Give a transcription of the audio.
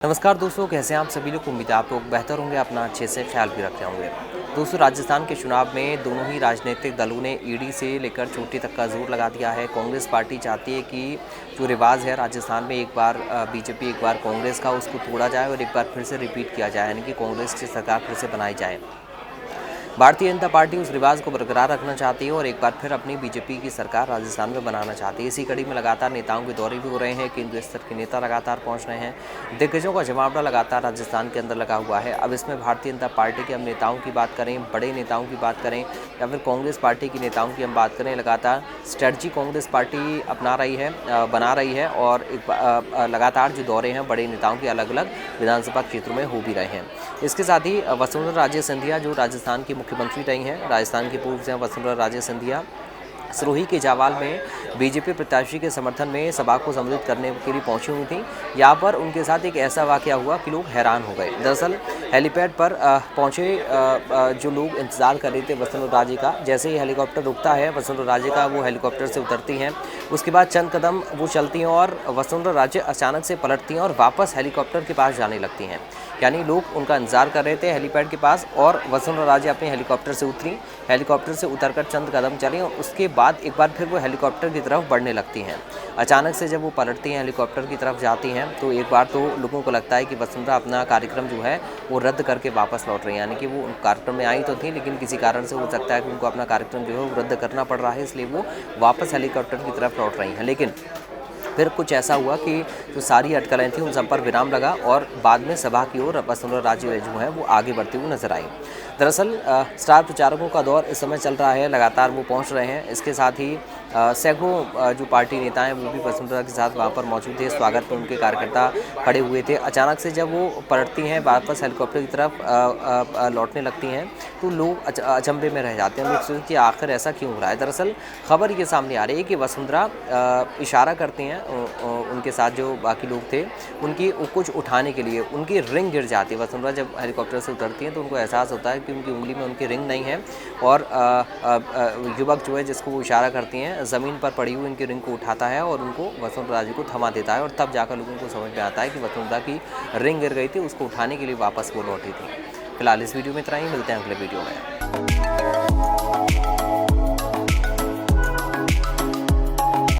नमस्कार दोस्तों, कैसे हैं आप सभी लोग। उम्मीद है आप लोग बेहतर होंगे, अपना अच्छे से ख्याल भी रख रहे होंगे। दोस्तों, राजस्थान के चुनाव में दोनों ही राजनीतिक दलों ने ईडी से लेकर चोटी तक का जोर लगा दिया है। कांग्रेस पार्टी चाहती है कि जो रिवाज है राजस्थान में, एक बार बीजेपी एक बार कांग्रेस का उसको तोड़ा जाए और एक बार फिर से रिपीट किया जाए, यानी कि कांग्रेस की सरकार फिर से बनाई जाए। भारतीय जनता पार्टी उस रिवाज को बरकरार रखना चाहती है और एक बार फिर अपनी बीजेपी की सरकार राजस्थान में बनाना चाहती है। इसी कड़ी में लगातार नेताओं के दौरे भी हो रहे हैं, केंद्रीय स्तर के नेता लगातार पहुंच रहे हैं। दिग्गजों का जमावड़ा लगातार राजस्थान के अंदर लगा हुआ है। अब इसमें भारतीय जनता पार्टी के हम नेताओं की बात करें, बड़े नेताओं की बात करें या फिर कांग्रेस पार्टी की नेताओं की हम बात करें, लगातार स्ट्रेटजी कांग्रेस पार्टी अपना रही है, बना रही है और लगातार जो दौरे हैं बड़े नेताओं के अलग अलग विधानसभा क्षेत्रों में हो भी रहे हैं। इसके साथ ही वसुंधरा राजे सिंधिया जो राजस्थान की मुख्यमंत्री रही हैं, राजस्थान की पूर्व सीएम वसुंधरा राजे सिंधिया सिरोही के जावाल में बीजेपी प्रत्याशी के समर्थन में सभा को संबोधित करने के लिए पहुंची हुई थी। यहाँ पर उनके साथ एक ऐसा वाकया हुआ कि लोग हैरान हो गए। दरअसल हेलीपैड पर पहुंचे जो लोग इंतजार कर रहे थे वसुंधरा राजे का, जैसे ही हेलीकॉप्टर रुकता है वसुंधरा राजे का, वो हेलीकॉप्टर से उतरती हैं। उसके बाद चंद कदम वो चलती हैं और वसुंधरा राजे अचानक से पलटती हैं और वापस हेलीकॉप्टर के पास जाने लगती हैं। यानी लोग उनका इंतजार कर रहे थे हेलीपैड के पास और वसुंधरा राजे अपने हेलीकॉप्टर से उतरी, हेलीकॉप्टर से उतरकर चंद कदम चली और उसके बाद एक बार फिर वो हेलीकॉप्टर की तरफ बढ़ने लगती हैं। अचानक से जब वो पलटती हैं, हेलीकॉप्टर की तरफ जाती हैं, तो एक बार तो लोगों को लगता है कि वसुंधरा अपना कार्यक्रम जो है वो रद्द करके वापस लौट रही हैं। यानी कि वो कार्यक्रम में आई तो थी, लेकिन किसी कारण से हो सकता है कि उनको अपना कार्यक्रम जो है वो रद्द करना पड़ रहा है, इसलिए वो वापस हेलीकॉप्टर की तरफ लौट रही हैं। लेकिन फिर कुछ ऐसा हुआ कि जो सारी अटकलें थी उन सब पर विराम लगा और बाद में सभा की ओर वसुंधरा राजे जो है वो आगे बढ़ती हुई नजर आई। दरअसल स्टार प्रचारकों का दौर इस समय चल रहा है, लगातार वो पहुंच रहे हैं। इसके साथ ही सैकड़ों जो पार्टी नेता हैं वो भी वसुंधरा के साथ वहाँ पर मौजूद थे। स्वागत में उनके कार्यकर्ता खड़े हुए थे। अचानक से जब वो पलटती हैं, वापस हेलीकॉप्टर की तरफ लौटने लगती हैं, तो लोग अचंभे में रह जाते हैं। लोग सोचते हैं कि आखिर ऐसा क्यों हो रहा है। दरअसल खबर ये सामने आ रही है कि वसुंधरा इशारा करती हैं, उनके साथ जो बाकी लोग थे उनकी कुछ उठाने के लिए, उनकी रिंग गिर जाती है। वसुंधरा जब हेलीकॉप्टर से उतरती हैं तो उनको एहसास होता है कि उनकी उंगली में उनकी रिंग नहीं है और युवक जो है जिसको वो इशारा करती हैं ज़मीन पर पड़ी हुई उनकी रिंग को उठाता है और उनको वसुंधरा राजे को थमा देता है और तब जाकर लोगों को समझ में आता है कि वसुंधरा की रिंग गिर गई थी, उसको उठाने के लिए वापस वो लौटी थी। फिलहाल इस वीडियो में इतना ही, मिलते हैं अगले वीडियो में।